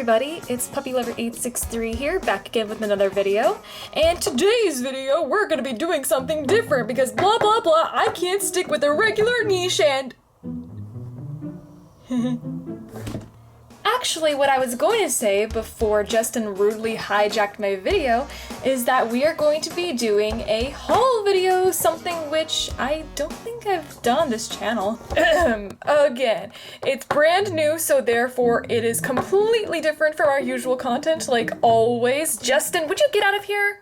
everybody, it's PuppyLover863 here, back again with another video. And today's video, we're gonna be doing something different because blah blah blah, I can't stick with a regular niche and... Actually, what I was going to say before Justin rudely hijacked my video is that we are going to be doing a haul video, something which I don't think I've done on this channel. Again, it's brand new, so therefore it is completely different from our usual content, like always. Justin, would you get out of here?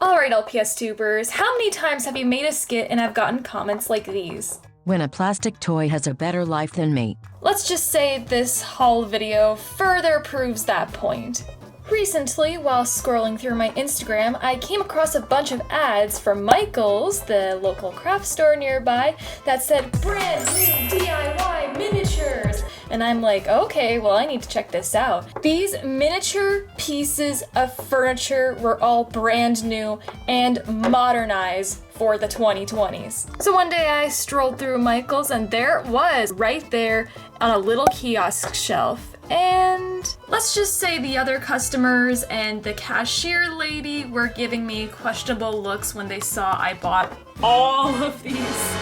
Alright, LPS tubers, how many times have you made a skit and I've gotten comments like these? When a plastic toy has a better life than me. Let's just say this haul video further proves that point. Recently, while scrolling through my Instagram, I came across a bunch of ads from Michael's, the local craft store nearby, that said brand new DIY miniatures. And I'm like, okay, well I need to check this out. These miniature pieces of furniture were all brand new and modernized for the 2020s. So one day I strolled through Michael's and there it was, right there on a little kiosk shelf. And let's just say the other customers and the cashier lady were giving me questionable looks when they saw I bought all of these.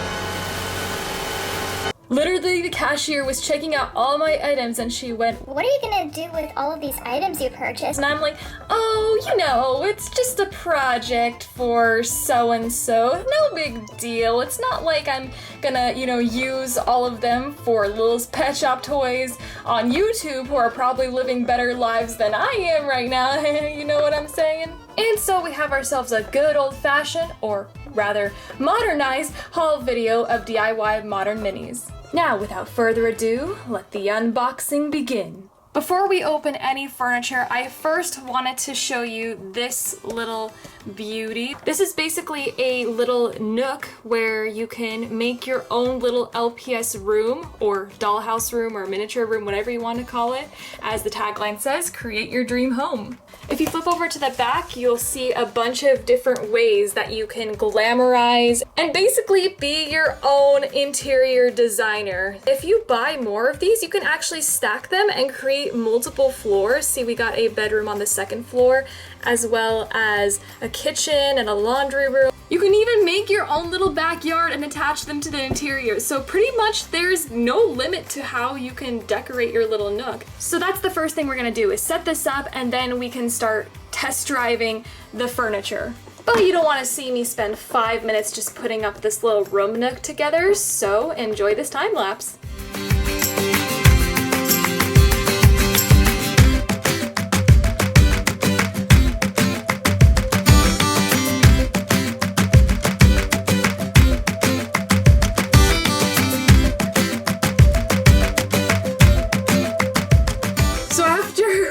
Literally, the cashier was checking out all my items and she went, "What are you gonna do with all of these items you purchased?" and I'm like, oh, you know, it's just a project for so-and-so. No big deal. It's not like I'm gonna, you know, use all of them for Lil's Pet Shop toys on YouTube who are probably living better lives than I am right now. You know what I'm saying? And so we have ourselves a good old-fashioned, or rather modernized, haul video of DIY modern minis. Now, without further ado, let the unboxing begin. Before we open any furniture, I first wanted to show you this little beauty. This is basically a little nook where you can make your own little LPS room, or dollhouse room, or miniature room, whatever you want to call it. As the tagline says, create your dream home. If you flip over to the back, you'll see a bunch of different ways that you can glamorize and basically be your own interior designer. If you buy more of these, you can actually stack them and create multiple floors. See, we got a bedroom on the second floor, as well as a kitchen and a laundry room. You can even make your own little backyard and attach them to the interior. So pretty much there's no limit to how you can decorate your little nook. So that's the first thing we're gonna do, is set this up and then we can start test driving the furniture. But you don't want to see me spend 5 minutes just putting up this little room nook together, so enjoy this time lapse.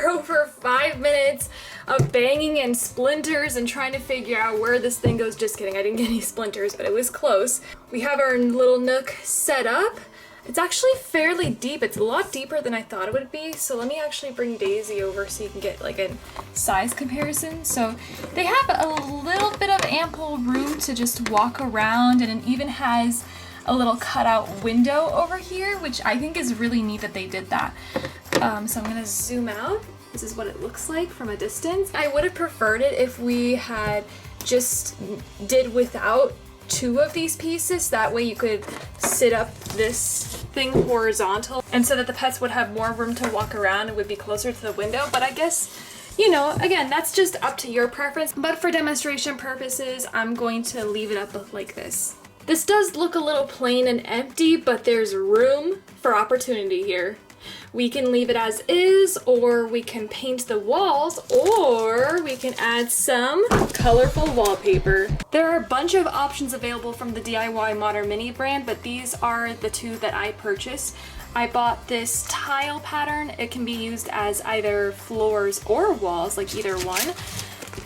Over 5 minutes of banging and splinters and trying to figure out where this thing goes. Just kidding, I didn't get any splinters, but it was close. We have our little nook set up. It's actually fairly deep. It's a lot deeper than I thought it would be. So let me actually bring Daisy over so you can get like a size comparison. So they have a little bit of ample room to just walk around, and it even has a little cutout window over here, which I think is really neat that they did that. So I'm gonna zoom out. This is what it looks like from a distance. I would have preferred it if we had just did without 2 of these pieces. That way you could sit up this thing horizontal, and so that the pets would have more room to walk around and would be closer to the window. But I guess, you know, again, that's just up to your preference. But for demonstration purposes, I'm going to leave it up like this. This does look a little plain and empty, but there's room for opportunity here. We can leave it as is, or we can paint the walls, or we can add some colorful wallpaper. There are a bunch of options available from the DIY Modern Mini brand, but these are the 2 that I purchased. I bought this tile pattern. It can be used as either floors or walls, like either one.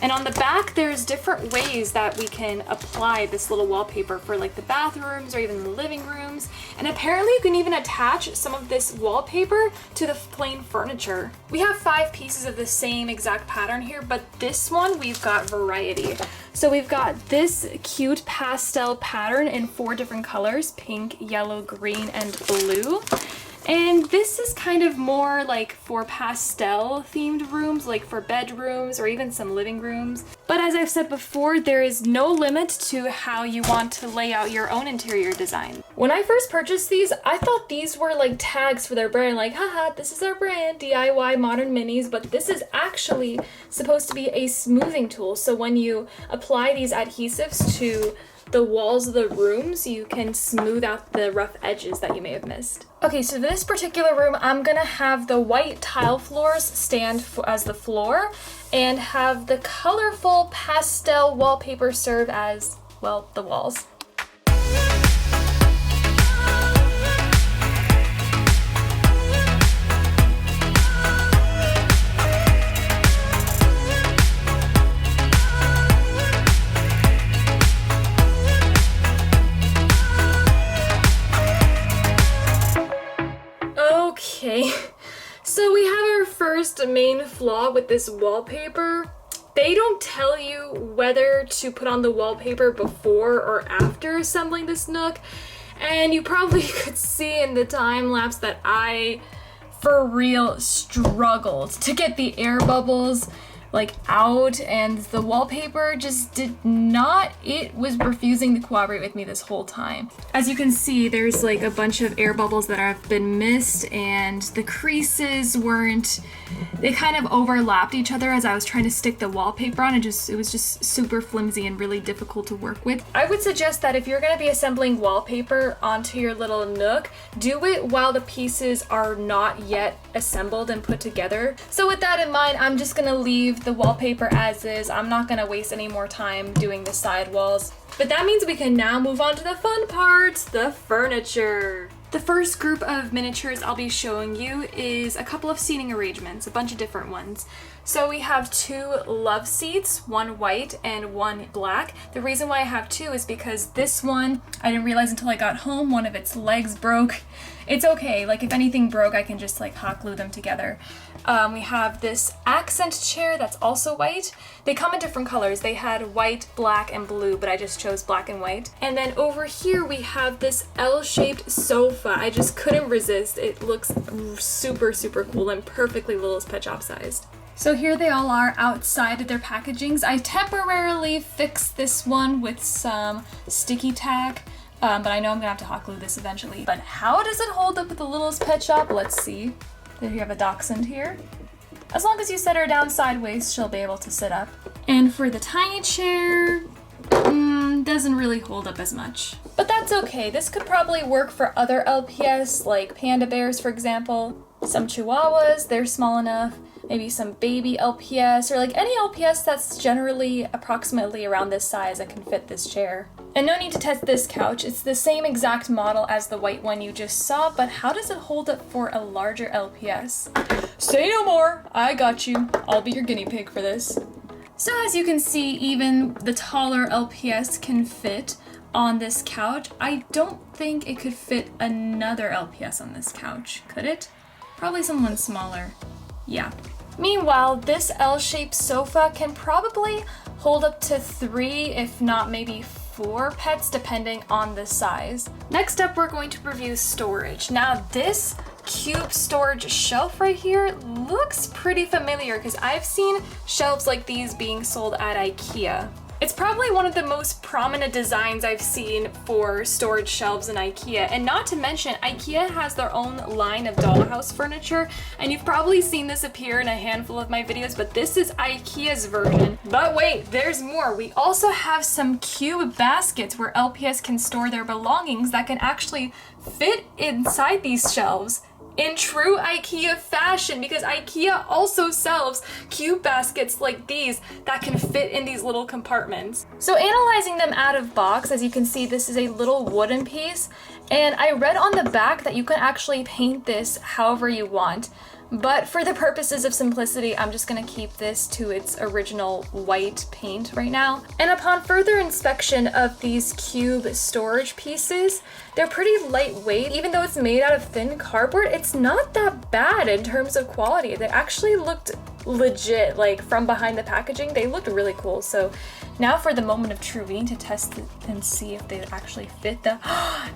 And on the back, there's different ways that we can apply this little wallpaper for like the bathrooms or even the living rooms. And apparently you can even attach some of this wallpaper to the plain furniture. We have 5 pieces of the same exact pattern here, but this one we've got variety. So we've got this cute pastel pattern in 4 different colors: pink, yellow, green, and blue. And this is kind of more like for pastel themed rooms, like for bedrooms or even some living rooms. But as I've said before, there is no limit to how you want to lay out your own interior design. When I first purchased these, I thought these were like tags for their brand, like, haha, this is our brand, DIY Modern Minis, but this is actually supposed to be a smoothing tool. So when you apply these adhesives to the walls of the rooms, you can smooth out the rough edges that you may have missed. Okay, so this particular room, I'm gonna have the white tile floors stand as the floor and have the colorful pastel wallpaper serve as, well, the walls. Okay, so we have our first main flaw with this wallpaper. They don't tell you whether to put on the wallpaper before or after assembling this Nook, and you probably could see in the time lapse that I, for real, struggled to get the air bubbles like out, and the wallpaper just did not, it was refusing to cooperate with me this whole time. As you can see, there's like a bunch of air bubbles that have been missed, and the creases weren't, they kind of overlapped each other as I was trying to stick the wallpaper on. It was just super flimsy and really difficult to work with. I would suggest that if you're going to be assembling wallpaper onto your little Nook, do it while the pieces are not yet assembled and put together. So with that in mind, I'm just going to leave the wallpaper as is. I'm not going to waste any more time doing the side walls. But that means we can now move on to the fun parts, the furniture. The first group of miniatures I'll be showing you is a couple of seating arrangements, a bunch of different ones. So we have two love seats, one white and one black. The reason why I have two is because this one, I didn't realize until I got home, one of its legs broke. It's okay, like if anything broke, I can just like hot glue them together. We have this accent chair that's also white. They come in different colors. They had white, black, and blue, but I just chose black and white. And then over here we have this L-shaped sofa. I just couldn't resist. It looks super, super cool and perfectly Little's Pet Shop sized. So here they all are outside of their packagings. I temporarily fixed this one with some sticky tack, but I know I'm gonna have to hot glue this eventually. But how does it hold up with the Little's Pet Shop? Let's see. There you have a Daxtent here. As long as you set her down sideways, she'll be able to sit up. And for the tiny chair, doesn't really hold up as much. But that's okay. This could probably work for other LPS, like panda bears, for example. Some chihuahuas, they're small enough. Maybe some baby LPS, or like any LPS that's generally approximately around this size and can fit this chair. And no need to test this couch. It's the same exact model as the white one you just saw, but how does it hold up for a larger LPS? Say no more, I got you. I'll be your guinea pig for this. So as you can see, even the taller LPS can fit on this couch. I don't think it could fit another LPS on this couch, could it? Probably someone smaller. Yeah. Meanwhile, this L-shaped sofa can probably hold up to 3, if not maybe 4 pets, depending on the size. Next up, we're going to review storage. Now, this cube storage shelf right here looks pretty familiar because I've seen shelves like these being sold at IKEA. It's probably one of the most prominent designs I've seen for storage shelves in IKEA, and not to mention, IKEA has their own line of dollhouse furniture, and you've probably seen this appear in a handful of my videos, but this is IKEA's version. But wait, there's more. We also have some cube baskets where LPS can store their belongings that can actually fit inside these shelves in true IKEA fashion, because IKEA also sells cube baskets like these that can fit in these little compartments. So analyzing them out of box, as you can see, this is a little wooden piece, and I read on the back that you can actually paint this however you want. But for the purposes of simplicity, I'm just gonna keep this to its original white paint right now. And upon further inspection of these cube storage pieces, they're pretty lightweight. Even though it's made out of thin cardboard, it's not that bad in terms of quality. They actually looked legit, like from behind the packaging. They looked really cool. So now for the moment of truth, we need to test it and see if they actually fit the,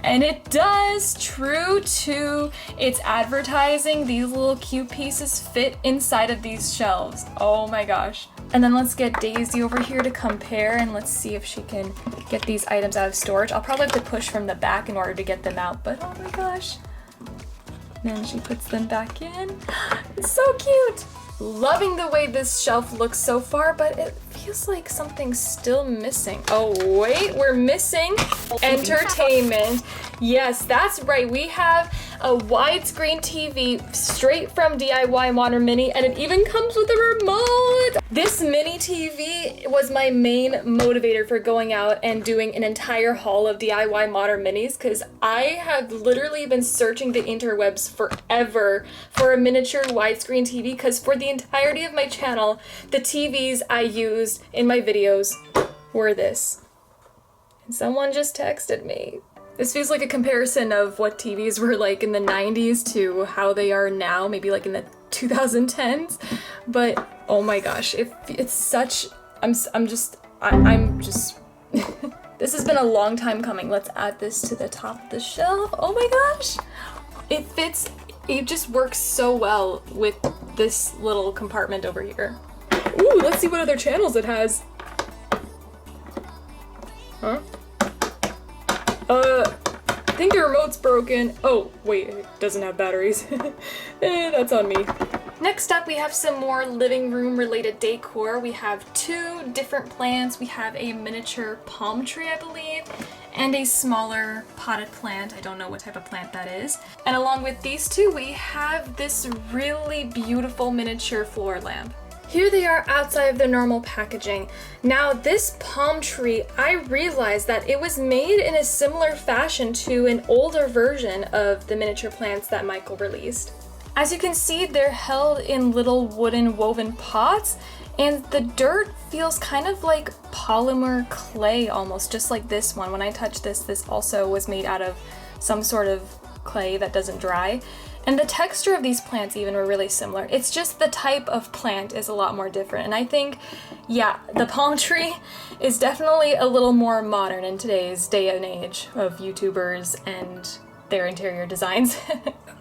and it does! True to its advertising, these little cute pieces fit inside of these shelves. Oh my gosh. And then let's get Daisy over here to compare, and let's see if she can get these items out of storage. I'll probably have to push from the back in order to get them out, but oh my gosh. Then she puts them back in. It's so cute! Loving the way this shelf looks so far, but it feels like something's still missing. Oh wait, we're missing entertainment. Yes, that's right. We have a widescreen TV straight from DIY Modern Mini, and it even comes with a remote. This mini TV was my main motivator for going out and doing an entire haul of DIY Modern Minis, because I have literally been searching the interwebs forever for a miniature widescreen TV, because for the entirety of my channel, the TVs I used in my videos were this. And someone just texted me. This feels like a comparison of what TVs were like in the 90s to how they are now, maybe like in the 2010s. But oh my gosh, it's such, I'm just, this has been a long time coming. Let's add this to the top of the shelf. Oh my gosh, it fits, it just works so well with this little compartment over here. Ooh, let's see what other channels it has. Huh? I think the remote's broken. Oh, wait, it doesn't have batteries. That's on me. Next up, we have some more living room related decor. We have two different plants. We have a miniature palm tree, I believe, and a smaller potted plant. I don't know what type of plant that is. And along with these two, we have this really beautiful miniature floor lamp. Here they are outside of their normal packaging. Now this palm tree, I realized that it was made in a similar fashion to an older version of the miniature plants that Michael released. As you can see, they're held in little wooden woven pots, and the dirt feels kind of like polymer clay almost, just like this one. When I touched this, this also was made out of some sort of clay that doesn't dry. And the texture of these plants even were really similar. It's just the type of plant is a lot more different. And I think, yeah, the palm tree is definitely a little more modern in today's day and age of YouTubers and their interior designs.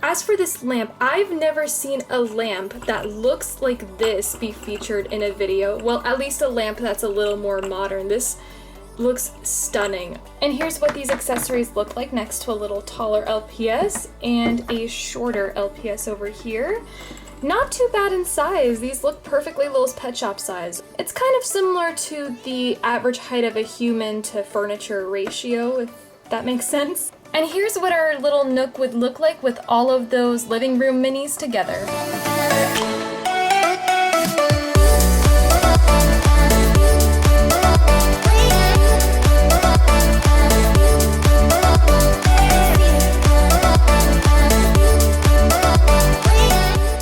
As for this lamp, I've never seen a lamp that looks like this be featured in a video. Well, at least a lamp that's a little more modern. This looks stunning. And here's what these accessories look like next to a little taller LPS and a shorter LPS over here. Not too bad in size. These look perfectly Littlest Pet Shop size. It's kind of similar to the average height of a human to furniture ratio, if that makes sense. And here's what our little nook would look like with all of those living room minis together.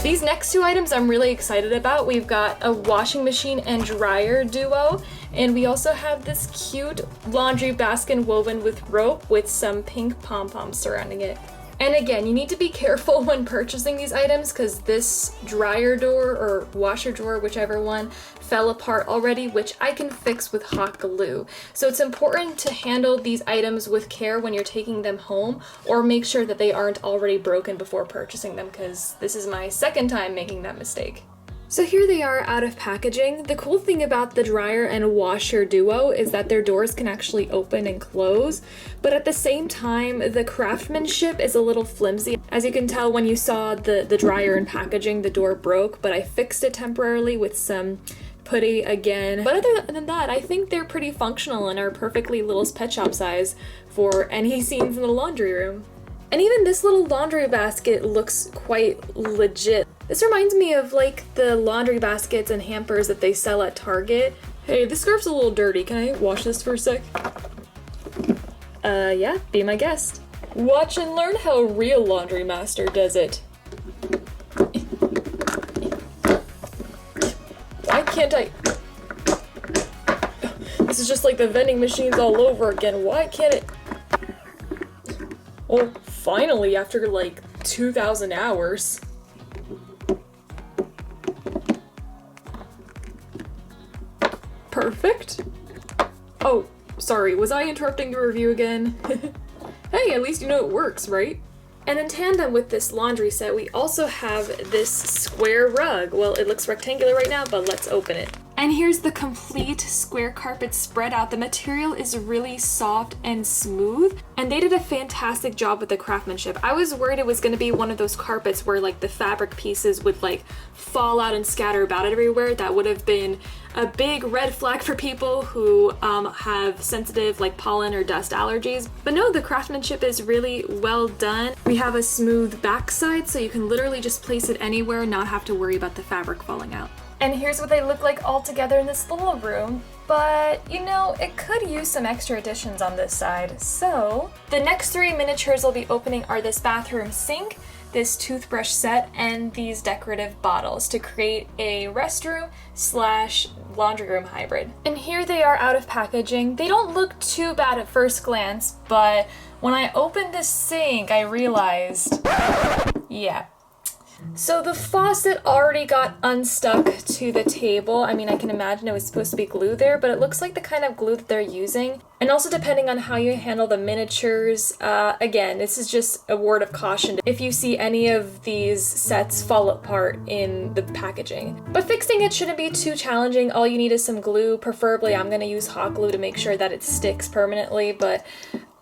These next two items I'm really excited about. We've got a washing machine and dryer duo, and we also have this cute laundry basket woven with rope with some pink pom-poms surrounding it. And again, you need to be careful when purchasing these items because this dryer door or washer drawer, whichever one, fell apart already, which I can fix with hot glue. So it's important to handle these items with care when you're taking them home, or make sure that they aren't already broken before purchasing them, because this is my second time making that mistake. So here they are out of packaging. The cool thing about the dryer and washer duo is that their doors can actually open and close, but at the same time, the craftsmanship is a little flimsy. As you can tell when you saw the dryer and packaging, the door broke, but I fixed it temporarily with some putty again. But other than that, I think they're pretty functional and are perfectly Littlest Pet Shop size for any scenes in the laundry room. And even this little laundry basket looks quite legit. This reminds me of like the laundry baskets and hampers that they sell at Target. Hey, this scarf's a little dirty. Can I wash this for a sec? Yeah, be my guest. Watch and learn how a real laundry master does it. Why can't I? This is just like the vending machines all over again. Why can't it? Oh, finally, after like 2,000 hours. Perfect. Oh, sorry, was I interrupting your review again? Hey, at least you know it works, right? And in tandem with this laundry set, we also have this square rug. Well, it looks rectangular right now, but let's open it. And here's the complete square carpet spread out. The material is really soft and smooth, and they did a fantastic job with the craftsmanship. I was worried it was going to be one of those carpets where like the fabric pieces would like fall out and scatter about everywhere. That would have been a big red flag for people who have sensitive like pollen or dust allergies. But no, the craftsmanship is really well done. We have a smooth backside, so you can literally just place it anywhere and not have to worry about the fabric falling out. And here's what they look like all together in this little room. But, you know, it could use some extra additions on this side. So, the next 3 miniatures we'll be opening are this bathroom sink, this toothbrush set, and these decorative bottles to create a restroom / laundry room hybrid. And here they are out of packaging. They don't look too bad at first glance, but when I opened this sink, I realized, yeah. So the faucet already got unstuck to the table. I mean, I can imagine it was supposed to be glue there, but it looks like the kind of glue that they're using. And also depending on how you handle the miniatures, again, this is just a word of caution if you see any of these sets fall apart in the packaging. But fixing it shouldn't be too challenging. All you need is some glue. Preferably, I'm gonna use hot glue to make sure that it sticks permanently, but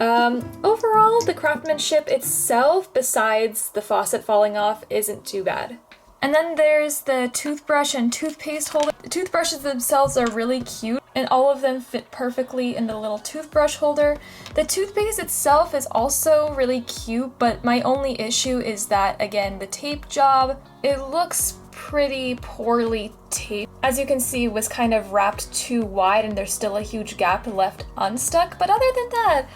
overall, the craftsmanship itself, besides the faucet falling off, isn't too bad. And then there's the toothbrush and toothpaste holder. The toothbrushes themselves are really cute, and all of them fit perfectly in the little toothbrush holder. The toothpaste itself is also really cute, but my only issue is that, again, the tape job, it looks pretty poorly taped. As you can see, it was kind of wrapped too wide, and there's still a huge gap left unstuck. But other than that,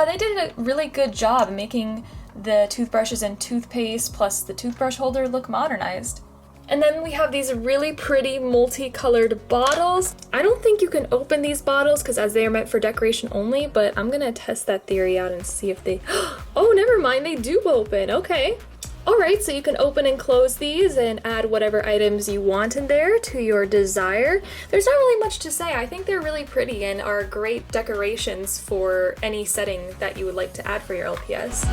they did a really good job making the toothbrushes and toothpaste plus the toothbrush holder look modernized. And then we have these really pretty multicolored bottles. I don't think you can open these bottles because as they are meant for decoration only, but I'm gonna test that theory out and see if they, oh, never mind, they do open, okay. Alright, so you can open and close these and add whatever items you want in there to your desire. There's not really much to say. I think they're really pretty and are great decorations for any setting that you would like to add for your LPS.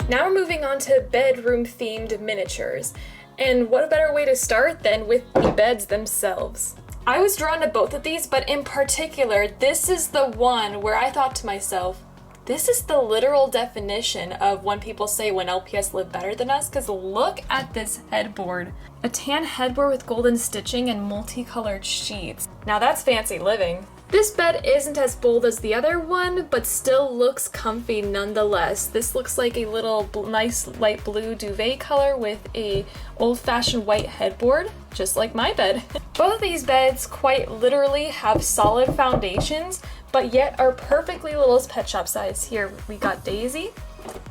Now we're moving on to bedroom-themed miniatures. And what a better way to start than with the beds themselves. I was drawn to both of these, but in particular, this is the one where I thought to myself, this is the literal definition of when people say when LPS live better than us, because look at this headboard. A tan headboard with golden stitching and multicolored sheets. Now that's fancy living. This bed isn't as bold as the other one, but still looks comfy nonetheless. This looks like a little nice light blue duvet color with a old-fashioned white headboard, just like my bed. Both of these beds quite literally have solid foundations, but yet are perfectly little pet shop size. Here we got Daisy,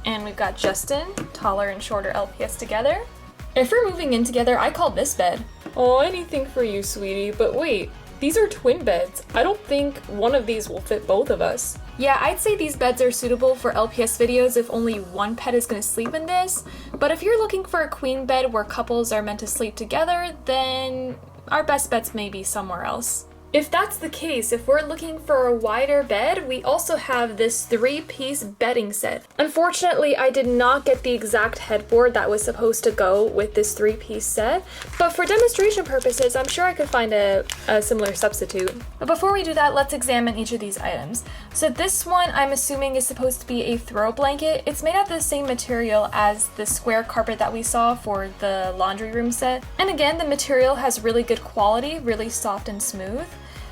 and we've got Justin, taller and shorter LPS together. If we're moving in together, I call this bed. Oh, anything for you, sweetie, but wait. These are twin beds. I don't think one of these will fit both of us. Yeah, I'd say these beds are suitable for LPS videos if only one pet is going to sleep in this, but if you're looking for a queen bed where couples are meant to sleep together, then our best bets may be somewhere else. If that's the case, if we're looking for a wider bed, we also have this 3-piece bedding set. Unfortunately, I did not get the exact headboard that was supposed to go with this 3-piece set, but for demonstration purposes, I'm sure I could find a similar substitute. But before we do that, let's examine each of these items. So this one, I'm assuming, is supposed to be a throw blanket. It's made out of the same material as the square carpet that we saw for the laundry room set. And again, the material has really good quality, really soft and smooth.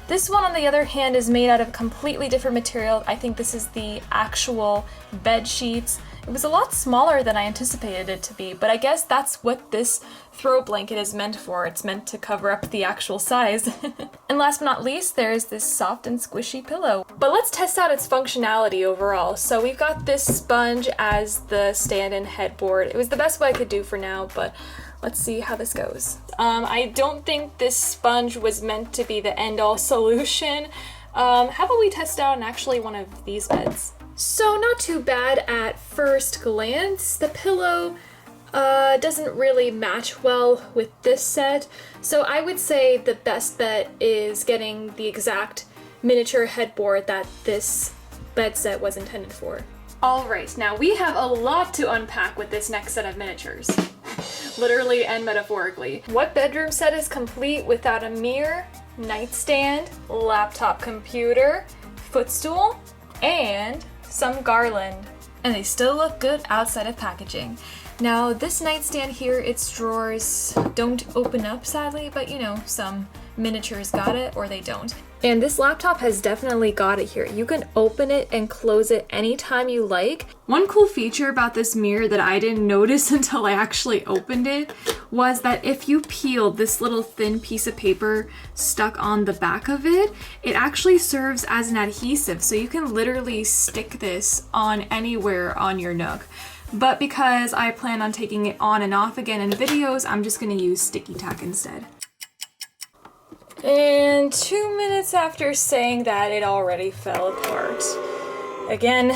This one, on the other hand, is made out of completely different material. I think this is the actual bed sheets. It was a lot smaller than I anticipated it to be, but I guess that's what this throw blanket is meant for. It's meant to cover up the actual size. And last but not least, there's this soft and squishy pillow. But let's test out its functionality overall. So we've got this sponge as the stand-in headboard. It was the best way I could do for now, but let's see how this goes. I don't think this sponge was meant to be the end-all solution. How about we test out on actually one of these beds? So not too bad at first glance. The pillow doesn't really match well with this set, so I would say the best bet is getting the exact miniature headboard that this bed set was intended for. Alright, now we have a lot to unpack with this next set of miniatures. Literally and metaphorically. What bedroom set is complete without a mirror, nightstand, laptop computer, footstool, and some garland? And they still look good outside of packaging. Now this nightstand here, its drawers don't open up sadly, but you know, some miniatures got it or they don't. And this laptop has definitely got it here. You can open it and close it anytime you like. One cool feature about this mirror that I didn't notice until I actually opened it was that if you peeled this little thin piece of paper stuck on the back of it, it actually serves as an adhesive. So you can literally stick this on anywhere on your Nook. But because I plan on taking it on and off again in videos, I'm just gonna use sticky tack instead. And 2 minutes after saying that, it already fell apart. Again,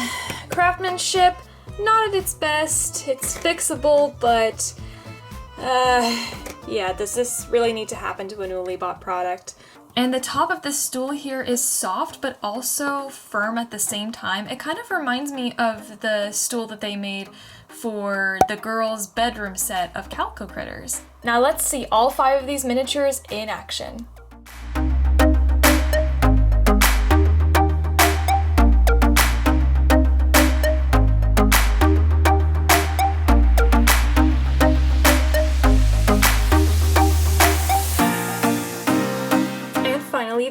craftsmanship, not at its best. It's fixable, but yeah, does this really need to happen to a newly bought product? And the top of this stool here is soft, but also firm at the same time. It kind of reminds me of the stool that they made for the girls' bedroom set of Calico Critters. Now let's see all 5 of these miniatures in action.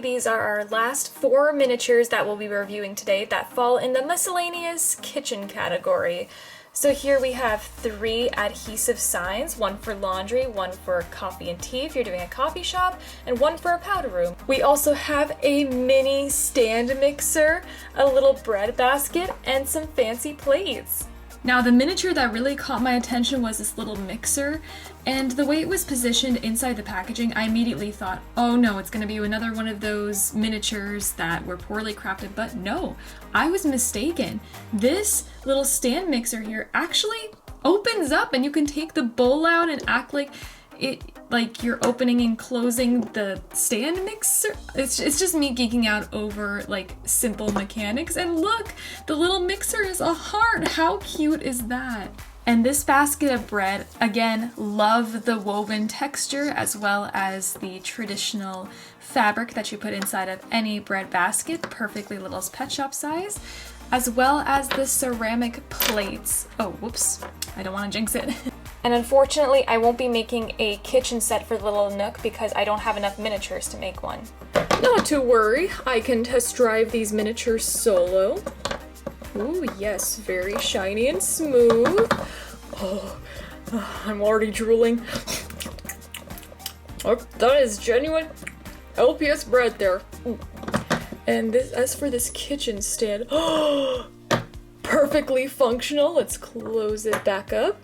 These are our last 4 miniatures that we'll be reviewing today that fall in the miscellaneous kitchen category. So here we have 3 adhesive signs, 1 for laundry, 1 for coffee and tea if you're doing a coffee shop, and 1 for a powder room. We also have a mini stand mixer, a little bread basket, and some fancy plates. Now the miniature that really caught my attention was this little mixer, and the way it was positioned inside the packaging, I immediately thought, oh no, it's gonna be another one of those miniatures that were poorly crafted, but no, I was mistaken. This little stand mixer here actually opens up and you can take the bowl out and act like you're opening and closing the stand mixer. It's just me geeking out over like simple mechanics. And look, the little mixer is a heart. How cute is that? And this basket of bread, again, love the woven texture as well as the traditional fabric that you put inside of any bread basket, perfectly little pet shop size, as well as the ceramic plates. Oh, whoops, I don't want to jinx it. And unfortunately, I won't be making a kitchen set for the little Nook because I don't have enough miniatures to make one. Not to worry, I can test drive these miniatures solo. Ooh, yes, very shiny and smooth. Oh, I'm already drooling. Oh, that is genuine LPS bread there. Ooh. And this, as for this kitchen stand, oh, perfectly functional. Let's close it back up.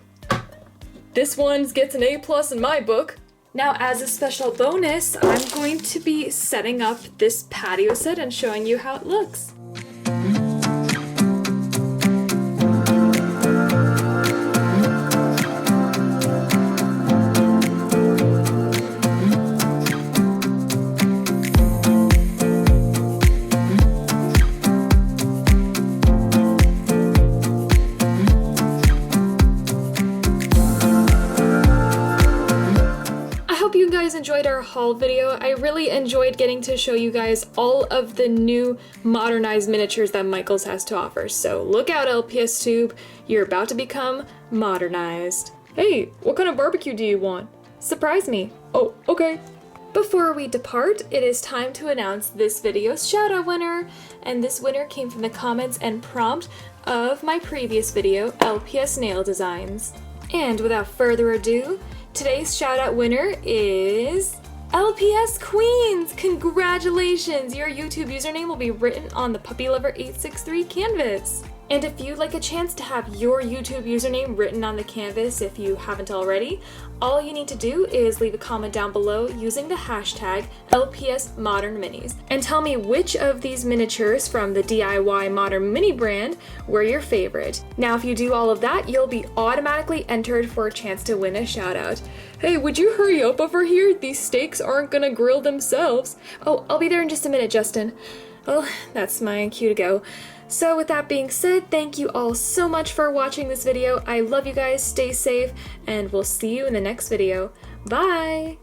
This one gets an A+ in my book. Now, as a special bonus, I'm going to be setting up this patio set and showing you how it looks. Enjoyed our haul video. I really enjoyed getting to show you guys all of the new modernized miniatures that Michaels has to offer. So look out, LPS Tube, you're about to become modernized. Hey, what kind of barbecue do you want? Surprise me. Oh, okay. Before we depart, it is time to announce this video's shoutout winner, and this winner came from the comments and prompt of my previous video, LPS Nail Designs. And without further ado, today's shoutout winner is LPS Queens! Congratulations! Your YouTube username will be written on the Puppy Lover 863 canvas. And if you'd like a chance to have your YouTube username written on the canvas if you haven't already, all you need to do is leave a comment down below using the hashtag LPSModernMinis and tell me which of these miniatures from the DIY Modern Mini brand were your favorite. Now if you do all of that, you'll be automatically entered for a chance to win a shout out. Hey, would you hurry up over here? These steaks aren't gonna grill themselves. Oh, I'll be there in just a minute, Justin. Well, that's my cue to go. So with that being said, thank you all so much for watching this video. I love you guys, stay safe, and we'll see you in the next video. Bye!